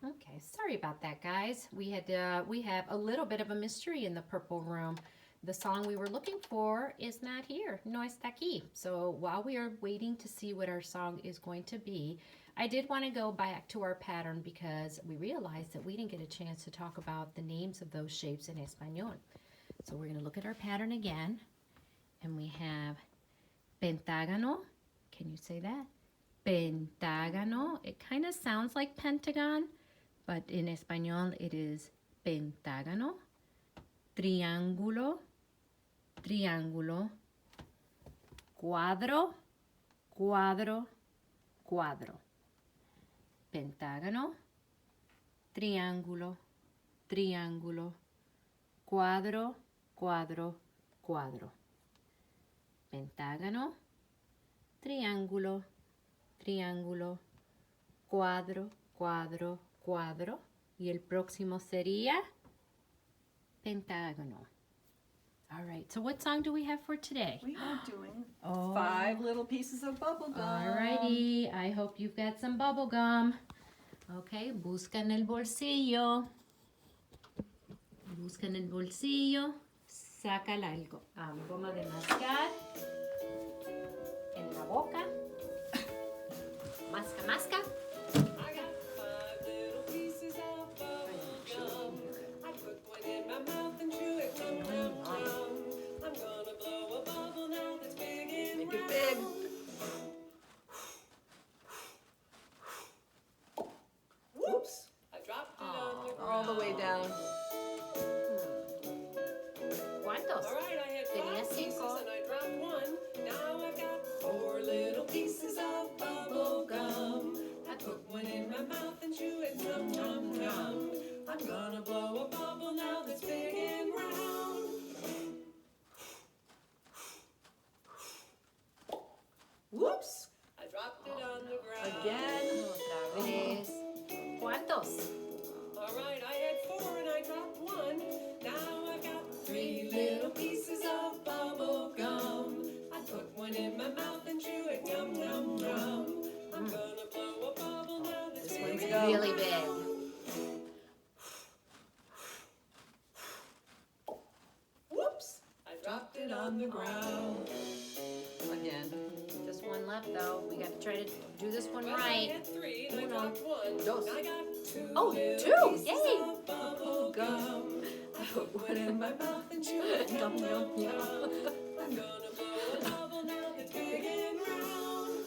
Okay, sorry about that, guys. We have a little bit of a mystery in the purple room. The song we were looking for is not here. No está aquí. So while we are waiting to see what our song is going to be, I did want to go back to our pattern because we realized that we didn't get a chance to talk about the names of those shapes in Espanol. So we're going to look at our pattern again. And we have pentágono. Can you say that? Pentágono. It kind of sounds like pentagon, but in Espanol it is pentágono. Triángulo, triángulo. Cuadro, cuadro, cuadro. Pentágono, triángulo, triángulo. Cuadro, cuadro, cuadro. Pentágono, triángulo, triángulo, cuadro, cuadro, cuadro. Y el próximo sería pentágono. All right, so what song do we have for today? We are doing 5 little pieces of bubble gum. All righty, I hope you've got some bubble gum. Okay, busca en el bolsillo. Busca en el bolsillo. Saca la goma de mascar. En la boca. Masca, masca. I got 5 little pieces of bubble gum. I put one in my mouth and chew it, nom nom nom. I'm gonna blow a bubble now that's big and Make round. it big. Whoops. I dropped it on the ground. All the way down. ¿Cuántos? All right, I had Tenía 5 pieces 5. and I dropped 1. Now I've got 4 little pieces of bubble gum. I put one in my mouth and chew it, nom nom nom. I'm gonna blow a bubble now that's big and round. Whoops. I dropped it on the ground. Again. Otra vez. ¿Cuántos? All right, I had 4 and I dropped 1. Now I've got 3 little pieces of bubble gum. I put one in my mouth and chew it, yum, yum, yum. I'm gonna blow a bubble now that's This big one's and go. Really big. Whoops! I dropped it on the ground. Again. Just one left though. We got to try to do this one Well, I right. had 3 and I Uno, dropped 1. dos. I got 2 Oh, little 2, pieces yay. of bubble gum. I put one in my mouth and chew it, yum, yum, yum. I'm gonna blow a bubble now that's big and round.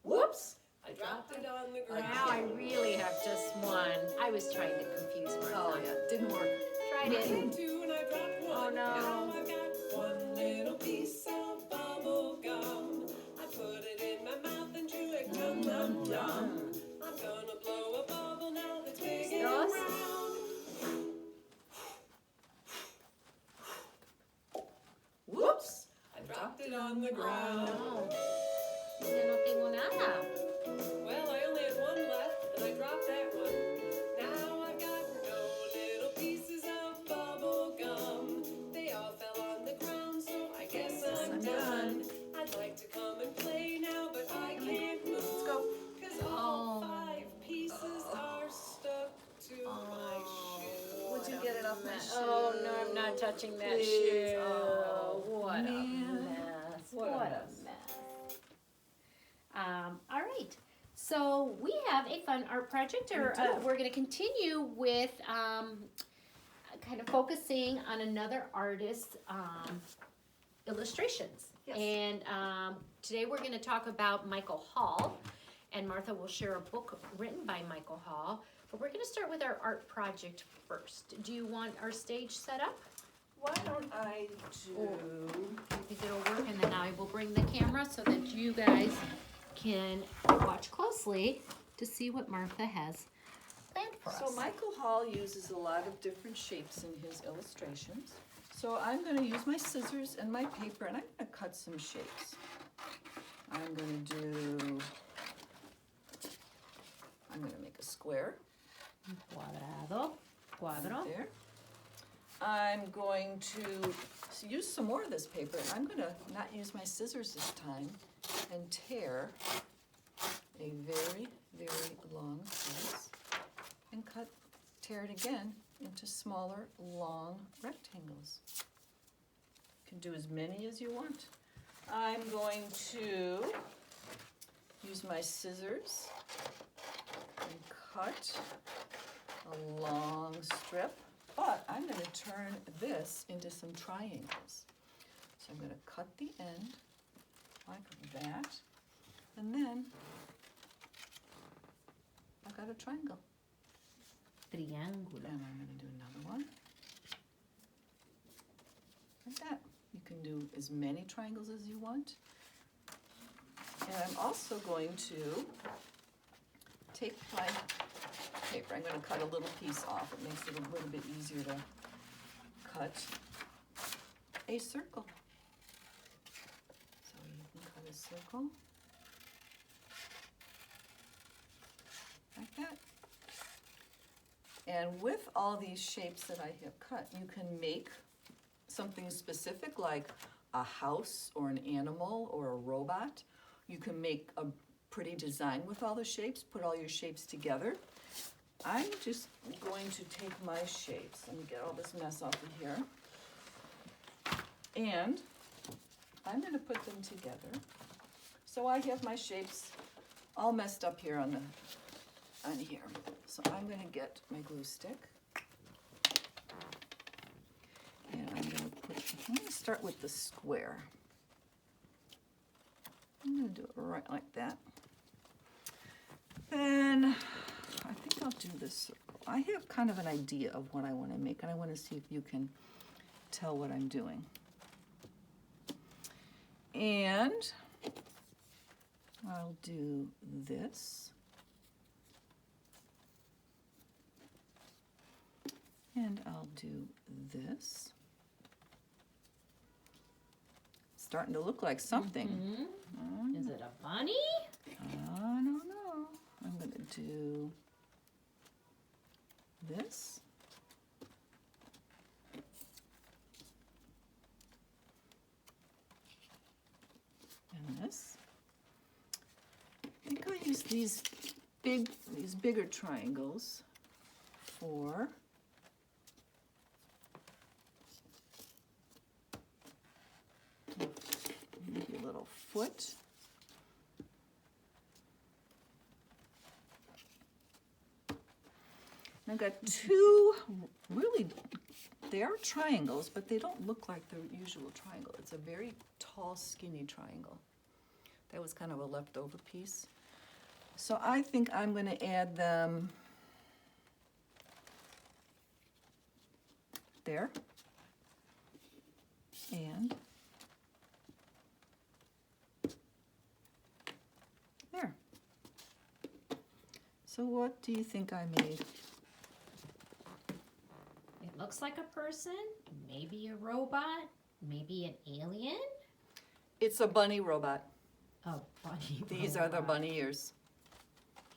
Whoops. I dropped it on the ground. Now I really have just one. I was trying to confuse Martha. Oh yeah, didn't work. Tried I it. had 2 and I dropped 1. Oh, no. Now I've got 1 little piece of bubble gum. I put it in my mouth and chew it, yum, yum, yum. I'm gonna blow a bubble now that's big and Dos. round. Whoops. I dropped it on the ground. No. Ya no tengo nada. Well, I only had 1 left, and I dropped that one. Now I've got no little pieces of bubble gum. They all fell on the ground, so I guess I'm done. I'd like to come and play now, but I can't move. Let's go. 'Cause all 5 pieces are stuck to my shoe. Would you get it off my shoe? Oh no, I'm not touching that Please. shoe. Oh, What man. a mess. What a What mess. a mess. All right. So we have a fun art project, or We do. we're going to continue with kind of focusing on another artist's illustrations. Yes. And today we're going to talk about Michael Hall, and Martha will share a book written by Michael Hall. But we're going to start with our art project first. Do you want our stage set up? Why don't I do? I think it'll work, and then I will bring the camera so that you guys can watch closely to see what Martha has planned for us. So Michael Hall uses a lot of different shapes in his illustrations. So I'm going to use my scissors and my paper, and I'm going to cut some shapes. I'm going to make a square Cuadrado, cuadro. there. I'm going to use some more of this paper. I'm going to not use my scissors this time and tear a very, very long piece and tear it again into smaller, long rectangles. You can do as many as you want. I'm going to use my scissors and cut a long strip, but I'm going to turn this into some triangles. So I'm going to cut the end like that, and then I've got a triangle. Triángulo. And I'm going to do another one like that. You can do as many triangles as you want. And I'm also going to take my paper. I'm going to cut a little piece off. It makes it a little bit easier to cut a circle. So you can cut a circle like that. And with all these shapes that I have cut, you can make something specific like a house or an animal or a robot. You can make a pretty design with all the shapes, put all your shapes together. I'm just going to take my shapes. Let me get all this mess off of here. And I'm going to put them together. So I have my shapes all messed up here on here. So I'm going to get my glue stick. And I'm going to start with the square. I'm going to do it right like that. Then I think I'll do this circle. I have kind of an idea of what I want to make, and I want to see if you can tell what I'm doing. And I'll do this. And I'll do this. Starting to look like something. Is it a bunny? I don't know. I'm going to do this. And this. I think I'll use these bigger triangles for maybe a little foot. I've got two really, they are triangles, but they don't look like the usual triangle. It's a very tall, skinny triangle. That was kind of a leftover piece. So I think I'm going to add them there and there. So what do you think I made? It looks like a person, maybe a robot, maybe an alien. It's a bunny robot. A bunny These robot. are the bunny ears.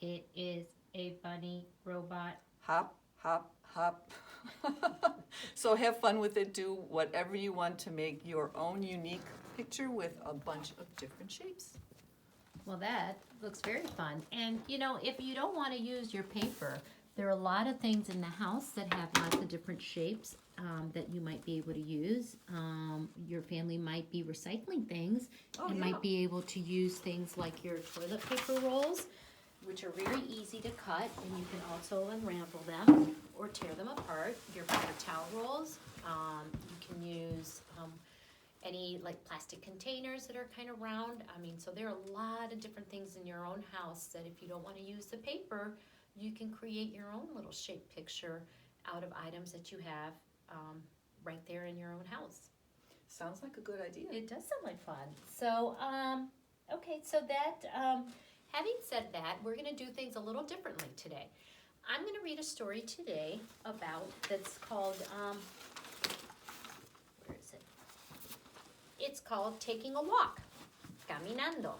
It is a bunny robot. Hop, hop, hop. So have fun with it. Do whatever you want to make your own unique picture with a bunch of different shapes. Well, that looks very fun. And, you know, if you don't want to use your paper, there are a lot of things in the house that have lots of different shapes that you might be able to use. Your family might be recycling things and might be able to use things like your toilet paper rolls, which are very easy to cut, and you can also unravel them or tear them apart. Your paper towel rolls, you can use any like plastic containers that are kind of round. I mean, so there are a lot of different things in your own house that if you don't want to use the paper, you can create your own little shape picture out of items that you have right there in your own house. Sounds like a good idea. It does sound like fun. So, okay, so that, having said that, we're going to do things a little differently today. I'm going to read a story today that's called, where is it? It's called Taking a Walk, Caminando.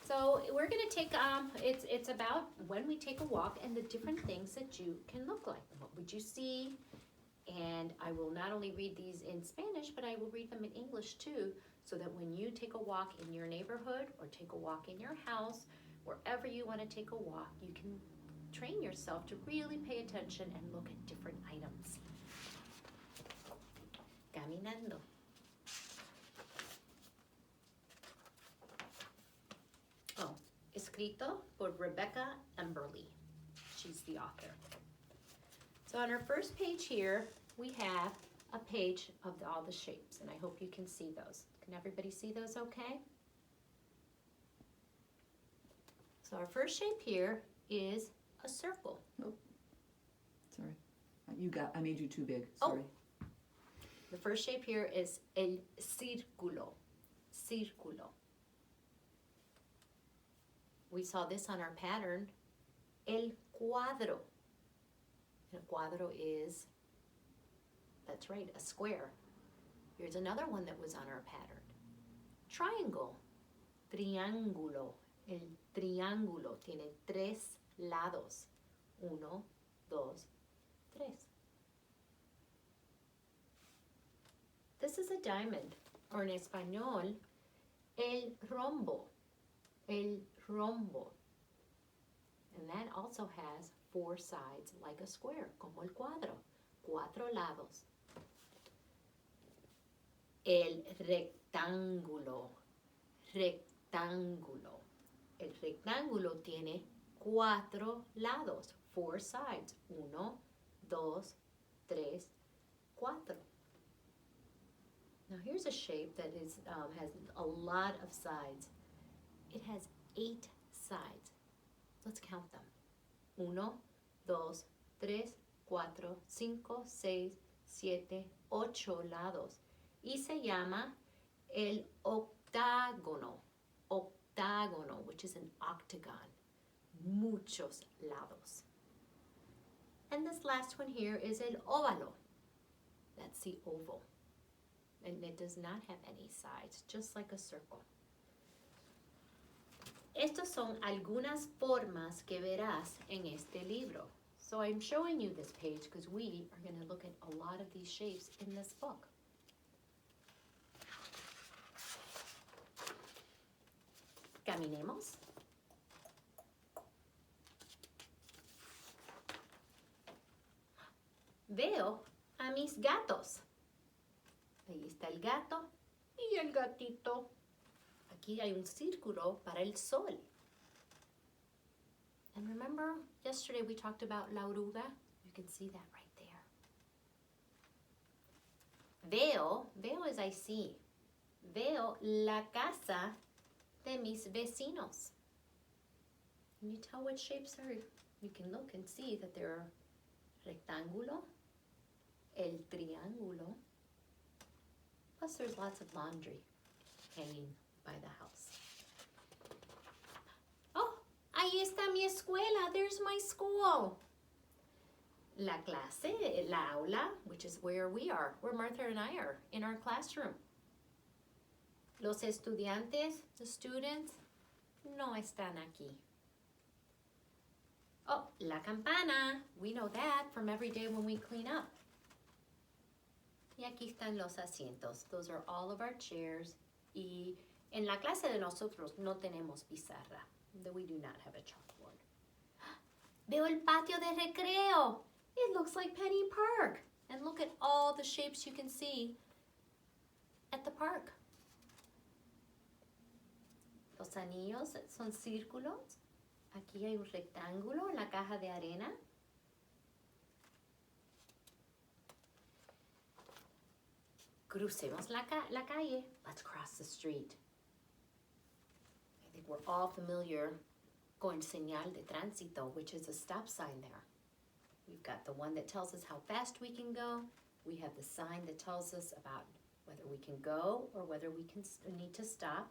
So we're going to take, it's about when we take a walk and the different things that you can look like. What would you see? And I will not only read these in Spanish, but I will read them in English too, so that when you take a walk in your neighborhood or take a walk in your house, wherever you want to take a walk, you can train yourself to really pay attention and look at different items. Caminando. Oh, escrito por Rebecca Emberly. She's the author. So on our first page here, we have a page of all the shapes, and I hope you can see those. Can everybody see those okay? So our first shape here is a circle. Sorry. I made you too big. Oh. Sorry. The first shape here is el círculo. Círculo. We saw this on our pattern. El cuadro. El cuadro is, that's right, a square. Here's another one that was on our pattern. Triangle. Triángulo. El triángulo tiene 3 lados. 1, 2, 3. This is a diamond, or in español, el rombo. El rombo. And that also has 4 sides like a square, como el cuadro. 4 lados. El rectángulo. Rectángulo. El rectángulo tiene 4 lados, 4 sides. 1, 2, 3, 4. Now here's a shape that is has a lot of sides. It has 8 sides. Let's count them. 1, 2, 3, 4, 5, 6, 7, 8 lados. Y se llama el octágono. Octágono, which is an octagon. Muchos lados. And this last one here is el óvalo. That's the oval. And it does not have any sides, just like a circle. Estas son algunas formas que verás en este libro. So I'm showing you this page because we are going to look at a lot of these shapes in this book. Caminemos. Veo a mis gatos. Ahí está el gato y el gatito. Aquí hay un círculo para el sol. And remember, yesterday we talked about la oruga? You can see that right there. Veo as I see. Veo la casa de mis vecinos. Can you tell what shapes are? You can look and see that there are rectángulo, el triángulo, plus there's lots of laundry hanging by the house. Oh, ahí está mi escuela. There's my school. La clase, la aula, which is where we are, where Martha and I are, in our classroom. Los estudiantes, the students, no están aquí. Oh, la campana. We know that from every day when we clean up. Y aquí están los asientos. Those are all of our chairs. Y en la clase de nosotros no tenemos pizarra. We do not have a chalkboard. Veo el patio de recreo. It looks like Penny Park. And look at all the shapes you can see at the park. Los anillos son círculos. Aquí hay un rectángulo en la caja de arena. Crucemos la calle. Let's cross the street. I think we're all familiar con señal de tránsito, which is a stop sign there. We've got the one that tells us how fast we can go. We have the sign that tells us about whether we can go or whether we need to stop.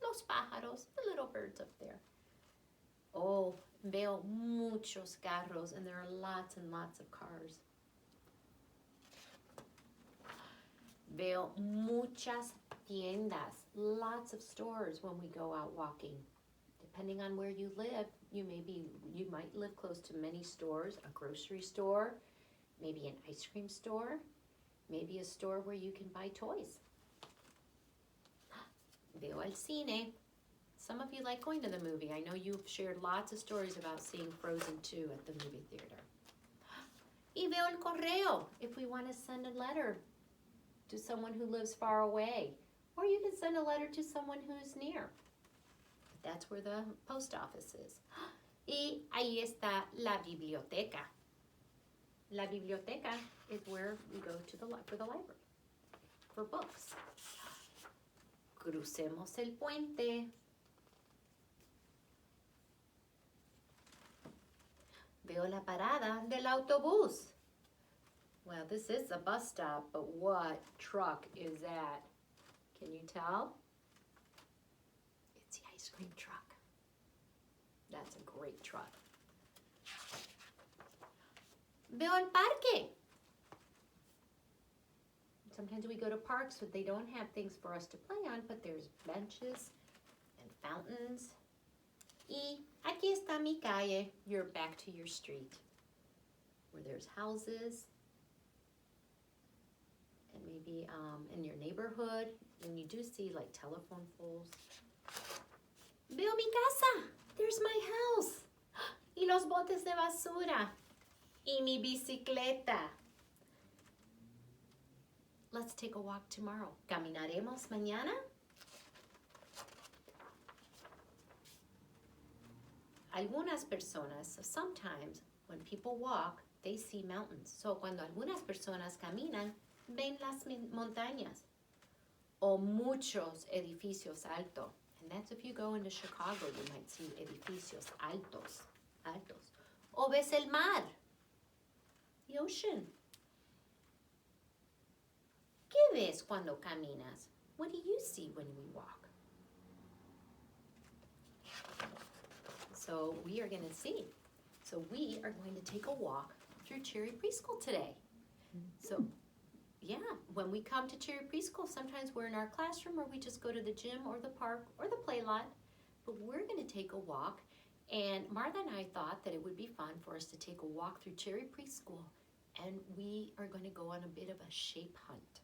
Los pájaros, the little birds up there. Oh, veo muchos carros, and there are lots and lots of cars. Veo muchas tiendas, lots of stores when we go out walking. Depending on where you live, you might live close to many stores, a grocery store, maybe an ice cream store, maybe a store where you can buy toys. Veo el cine. Some of you like going to the movie. I know you've shared lots of stories about seeing Frozen 2 at the movie theater. Y veo el correo, if we want to send a letter to someone who lives far away. Or you can send a letter to someone who's near. That's where the post office is. Y ahí está la biblioteca. La biblioteca is where we go to for the library, for books. Crucemos el puente. Veo la parada del autobús. Well, this is a bus stop, but what truck is that? Can you tell? It's the ice cream truck. That's a great truck. Veo el parque. Sometimes we go to parks, but they don't have things for us to play on, but there's benches and fountains. Y aquí está mi calle. You're back to your street, where there's houses. And maybe in your neighborhood, when you do see like telephone poles. Veo mi casa. There's my house. Y los botes de basura. Y mi bicicleta. Let's take a walk tomorrow. ¿Caminaremos mañana? Algunas personas, so sometimes when people walk, they see mountains. So cuando algunas personas caminan, ven las montañas. O muchos edificios altos. And that's if you go into Chicago, you might see edificios altos. O ves el mar. The ocean. ¿Qué ves cuando caminas? What do you see when we walk? So we are going to see. So we are going to take a walk through Cherry Preschool today. So yeah, when we come to Cherry Preschool, sometimes we're in our classroom or we just go to the gym or the park or the play lot. But we're going to take a walk. And Martha and I thought that it would be fun for us to take a walk through Cherry Preschool. And we are going to go on a bit of a shape hunt.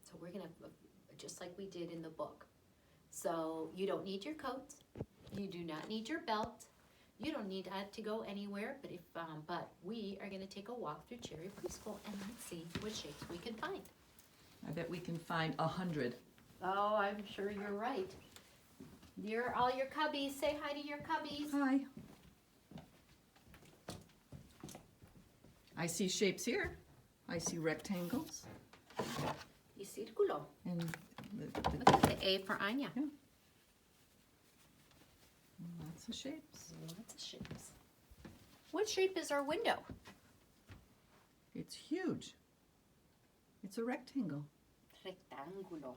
So we're going to, just like we did in the book. So you don't need your coat. You do not need your belt. You don't need to go anywhere, but we are going to take a walk through Cherry Preschool and let's see what shapes we can find. I bet we can find 100. Oh, I'm sure you're right. All your cubbies. Say hi to your cubbies. Hi. I see shapes here. I see rectangles. Y círculo. And Look at the A for Anya. Yeah. Lots of shapes. Lots of shapes. What shape is our window? It's huge. It's a rectangle. Rectángulo.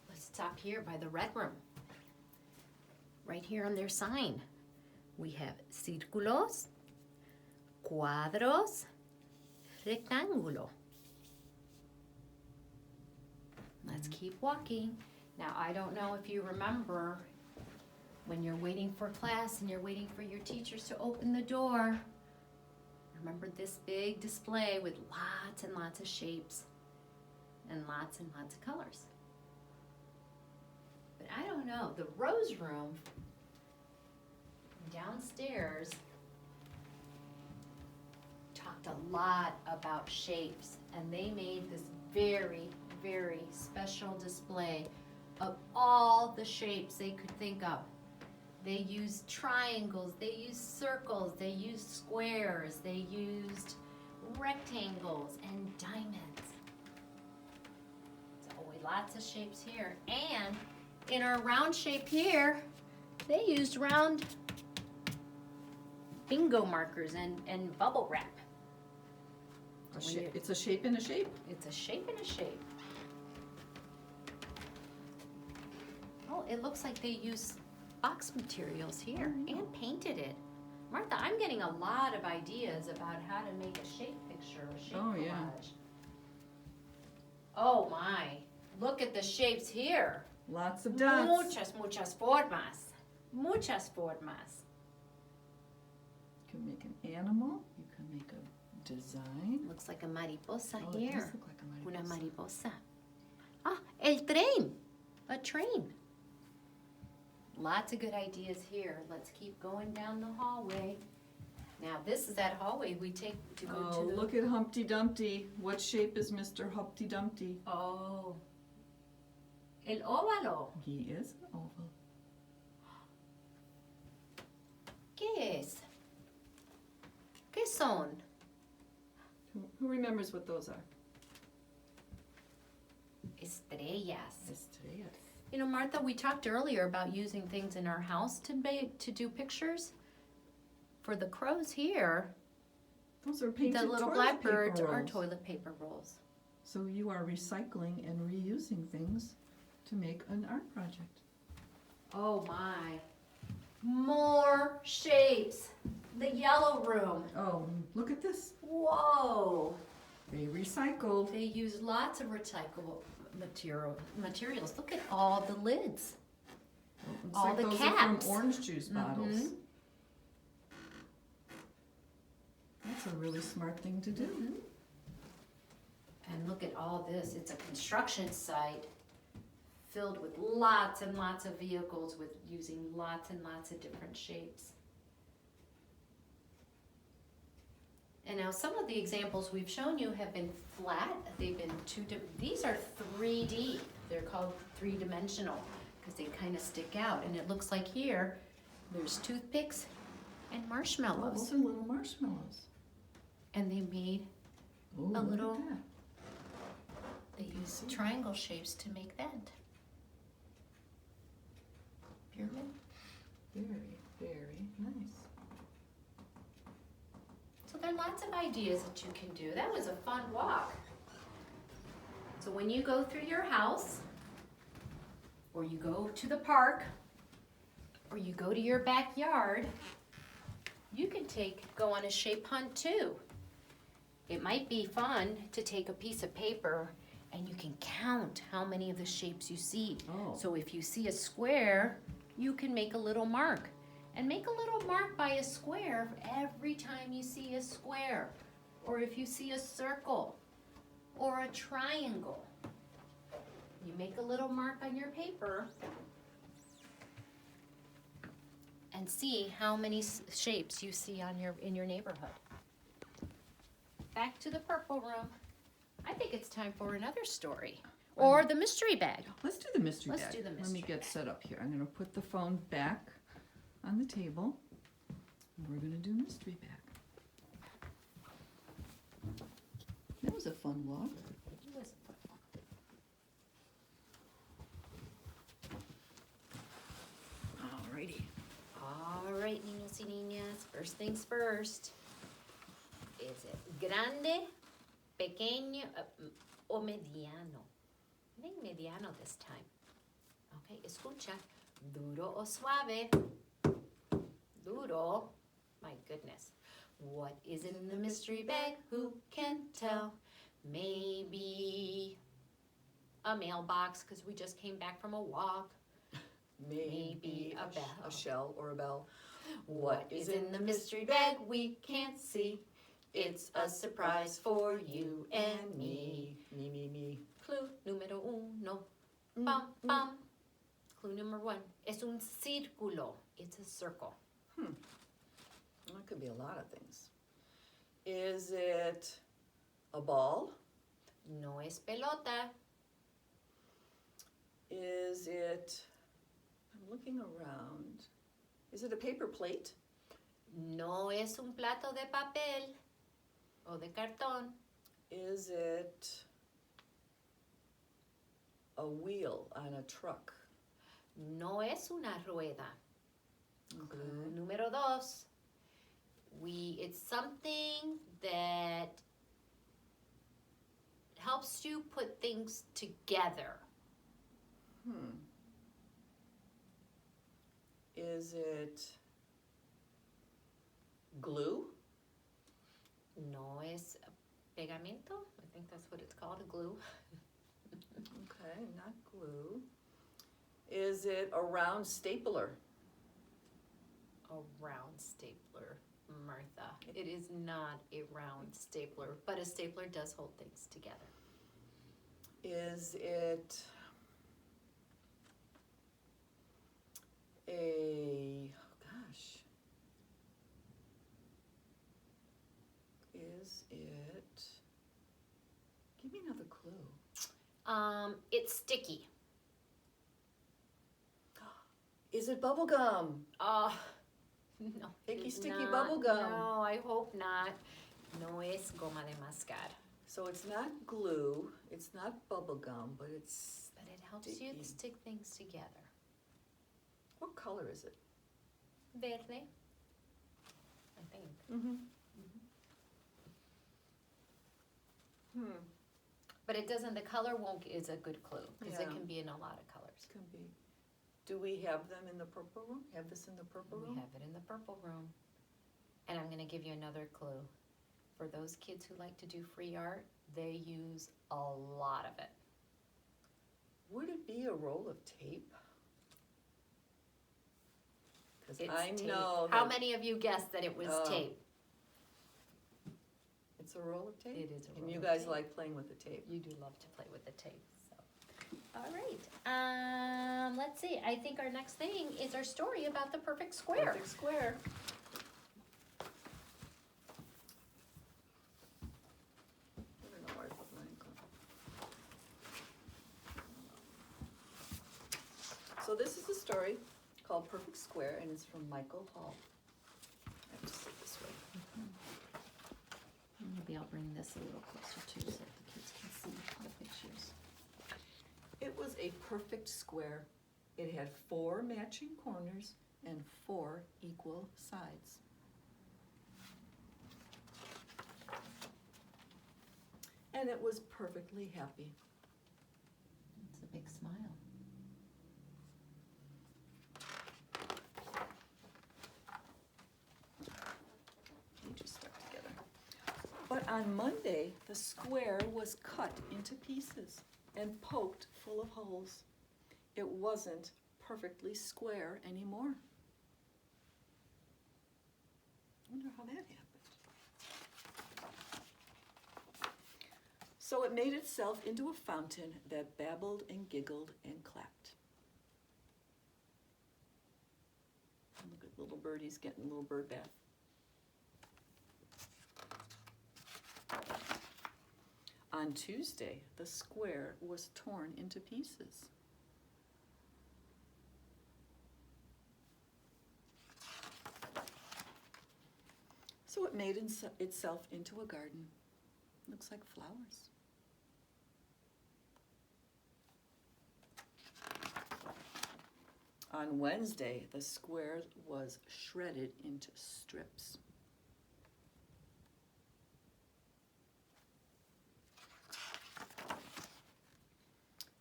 Let's stop here by the red room. Right here on their sign, we have círculos, cuadros, rectángulo. Let's keep walking. Now, I don't know if you remember when you're waiting for class and you're waiting for your teachers to open the door. Remember this big display with lots and lots of shapes and lots of colors. But I don't know, the Rose Room downstairs talked a lot about shapes, and they made this very, very special display of all the shapes they could think of. They used triangles, they used circles, they used squares, they used rectangles and diamonds. So lots of shapes here. And in our round shape here, they used round bingo markers and bubble wrap. It's a shape in a shape. It's a shape in a shape. Oh, it looks like they used box materials here and painted it. Martha, I'm getting a lot of ideas about how to make a shape picture, a shape collage. Yeah. Oh my, look at the shapes here. Lots of dots. Muchas formas. Muchas formas. You can make an animal. You can make a design. Looks like a mariposa Oh, it here. does look like a Una mariposa. mariposa. Ah, el tren. A train. Lots of good ideas here. Let's keep going down the hallway. Now, this is that hallway we take to go Oh, to the... look at Humpty Dumpty. What shape is Mr. Humpty Dumpty? Oh. El óvalo. He is an oval. ¿Qué es? ¿Qué son? Who remembers what those are? Estrellas. Estrellas. You know, Martha, we talked earlier about using things in our house to do pictures. For the crows here, Those are painted the little toilet blackbirds paper are rolls. toilet paper rolls. So you are recycling and reusing things to make an art project. Oh my. More shapes. The yellow room. Oh, look at this. Whoa. They recycled. They use lots of recyclable materials. Look at all the lids. Looks all like the those caps. are from orange juice bottles. Mhm. That's a really smart thing to do. Mhm. And look at all this. It's a construction site filled with lots and lots of vehicles with using lots and lots of different shapes. And now some of the examples we've shown you have been flat. They've been these are 3D. They're called three-dimensional because they kind of stick out. And it looks like here, there's toothpicks and Oh, marshmallows. those are little marshmallows. And they made, Ooh, look at little- that. they used triangle shapes to make that. Pyramid. Very, very nice. So there are lots of ideas that you can do. That was a fun walk. So when you go through your house, or you go to the park, or you go to your backyard, you can go on a shape hunt too. It might be fun to take a piece of paper and you can count how many of the shapes you see. Oh. So if you see a square, you can make a little mark. And make a little mark by a square every time you see a square. Or if you see a circle or a triangle. You make a little mark on your paper and see how many shapes you see in your neighborhood. Back to the purple room. I think it's time for another story. Or the mystery bag. Let's do the mystery Let's bag. do the Let me mystery get bag. set up here. I'm going to put the phone back on the table. And we're going to do mystery bag. That was a fun walk. Alrighty. All right, niños y niñas, first things first. Is it grande, pequeño, o mediano? I think mediano this time. Okay, escucha. Duro o suave? Duro. My goodness. What is in the mystery bag? Who can tell? Maybe a mailbox because we just came back from a walk. Maybe a bell. A shell or a bell. What is in the mystery bag we can't see? It's a surprise for you and me. Me. Clue número uno. Bum, bum. Clue number one. Es un círculo. It's a circle. That could be a lot of things. Is it a ball? No es pelota. Is it, I'm looking around, is it a paper plate? No es un plato de papel o de cartón. Is it a wheel on a truck? No es una rueda. Okay. Clue número dos. It's something that helps you put things together. Is it glue? No es pegamento. I think that's what it's called, a glue. Okay, not glue. Is it a round stapler? A round stapler. Martha. It is not a round stapler, but a stapler does hold things together. Is it a, gosh, is it, give me another clue. It's sticky. Is it bubble gum? No. Icky, it's sticky not. bubble gum. No, I hope not. No es goma de mascar. So it's not glue, it's not bubble gum, but it's, But it helps you Sticky. to stick things together. what color is it? Verde, I think. Mm-hmm. But it doesn't, the color won't, is a good clue, because it Yeah. can be in a lot of colors. Can be. Do we have them in the purple room? Have this in the purple We room? have it in the purple room. And I'm gonna give you another clue. For those kids who like to do free art, they use a lot of it. Would it be a roll of tape? Because It's I tape. know How that many of you guessed that it was Oh. tape? it's a roll of tape? It is a roll And you of guys tape. like playing with the tape. You do love to play with the tape, so. All right, let's see, I think our next thing is our story about the perfect square. Perfect square. I don't know where I put mine. So this is a story called Perfect Square, and it's from Michael Hall. I have to sit this way. Maybe I'll bring this a little closer too, so the kids can see the pictures. It was a perfect square. It had 4 matching corners and 4 equal sides. And it was perfectly happy. It's a big smile. They just stuck together. But on Monday, the square was cut into pieces and poked full of holes. It wasn't perfectly square anymore. I wonder how that happened. So it made itself into a fountain that babbled and giggled and clapped. And look at little birdies getting a little bird bath. On Tuesday, the square was torn into pieces. So it made itself into a garden. Looks like flowers. On Wednesday, the square was shredded into strips.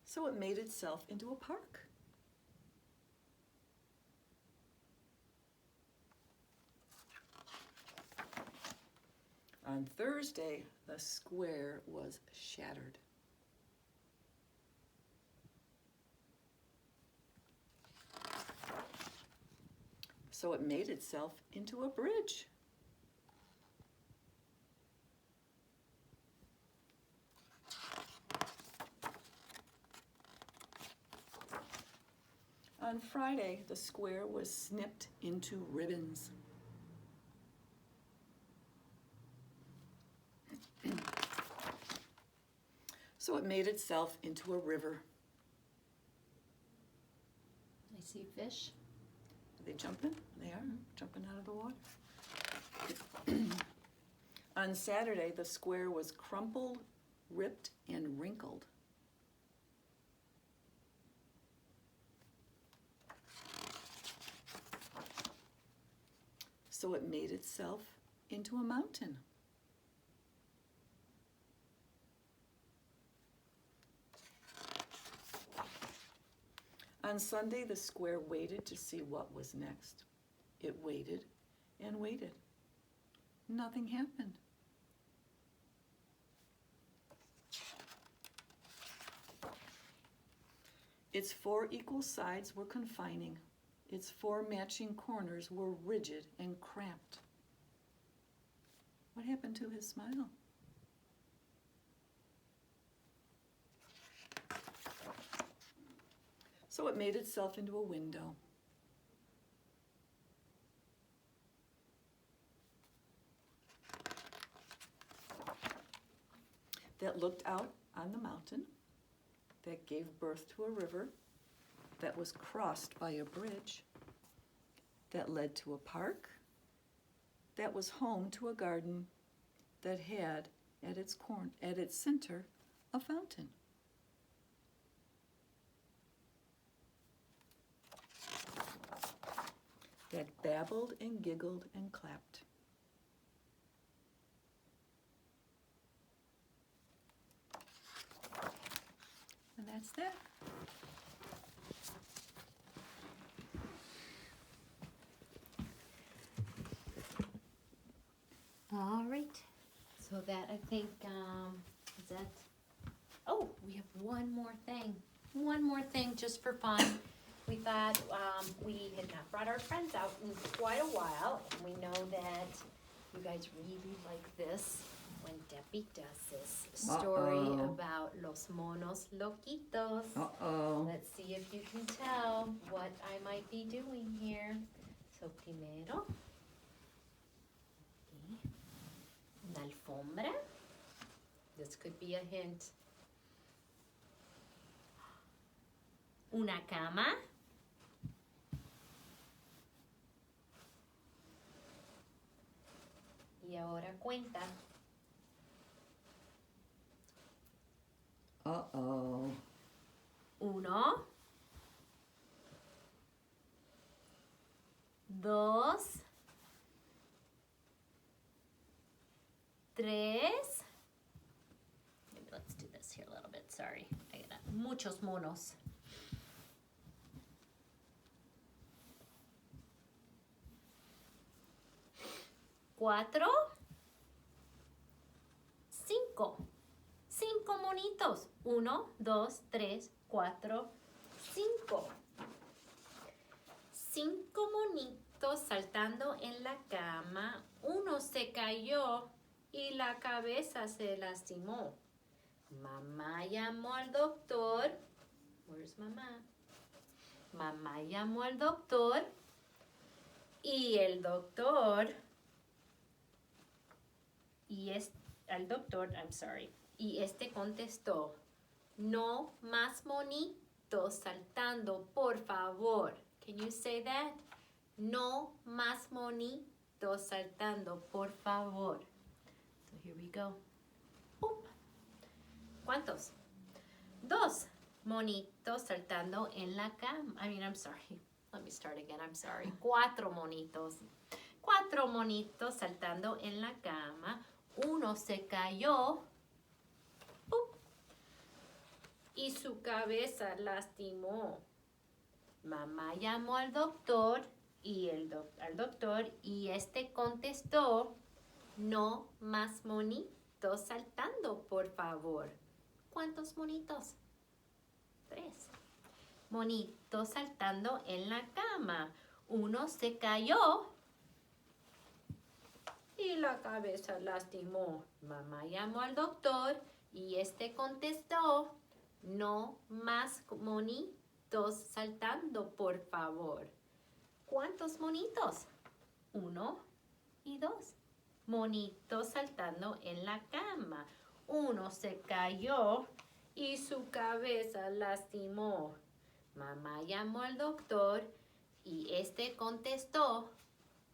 So it made itself into a park. On Thursday, the square was shattered. So it made itself into a bridge. On Friday, the square was snipped into ribbons. So it made itself into a river. I see fish. Are they jumping? They are jumping out of the water. On Saturday, the square was crumpled, ripped, and wrinkled. So it made itself into a mountain. On Sunday, the square waited to see what was next. It waited and waited. Nothing happened. Its 4 equal sides were confining. Its 4 matching corners were rigid and cramped. What happened to his smile? So it made itself into a window. That looked out on the mountain, that gave birth to a river, that was crossed by a bridge, that led to a park, that was home to a garden that had at its center a fountain. That babbled and giggled and clapped. And that's that. All right. So that I think is that. Oh, we have one more thing. One more thing just for fun. We thought we had not brought our friends out in quite a while, and we know that you guys really like this when Debbie does this story about los monos loquitos. Let's see if you can tell what I might be doing here. So primero, una alfombra. This could be a hint. Una cama. Y ahora cuenta. Uno, dos, tres. Maybe let's do this here a little bit. Sorry, I got muchos monos. Cuatro, cinco. Cinco monitos. Uno, dos, tres, cuatro, cinco. Cinco monitos saltando en la cama. Uno se cayó y la cabeza se lastimó. Mamá llamó al doctor. Where's mamá? Mamá llamó al doctor y el doctor y este contestó, no más monitos saltando, por favor. Can you say that? No más monitos saltando, por favor. So here we go. Boop. ¿Cuántos? Dos monitos saltando en la cama. I'm sorry. Let me start again. I'm sorry. Cuatro monitos. Cuatro monitos saltando en la cama. Uno se cayó. ¡Pup! Y su cabeza lastimó. Mamá llamó al doctor y este contestó, no más monitos saltando, por favor. ¿Cuántos monitos? 3. Monitos saltando en la cama. Uno se cayó y la cabeza lastimó. Mamá llamó al doctor y este contestó, no más monitos saltando, por favor. ¿Cuántos monitos? 1 y 2. Monitos saltando en la cama. Uno se cayó y su cabeza lastimó. Mamá llamó al doctor y este contestó,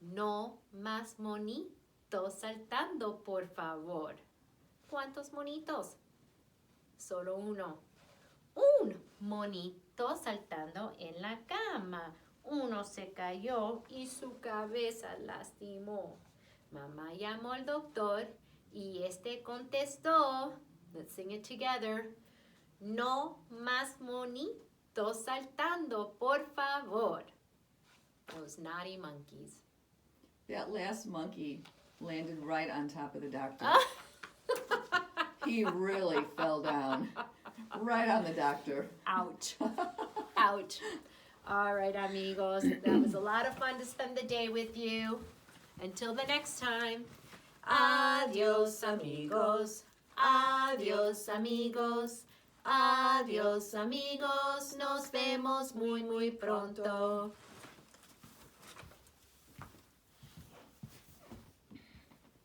no más monitos saltando, por favor. ¿Cuántos monitos? Solo uno. Un monito saltando en la cama. Uno se cayó y su cabeza lastimó. Mamá llamó al doctor y este contestó, let's sing it together, no más monitos saltando, por favor. Those naughty monkeys. That last monkey landed right on top of the doctor. He really fell down. Right on the doctor. Ouch. Ouch. All right, amigos. That was a lot of fun to spend the day with you. Until the next time, Adiós, amigos. Adiós, amigos. Adiós, amigos. Nos vemos muy, muy pronto.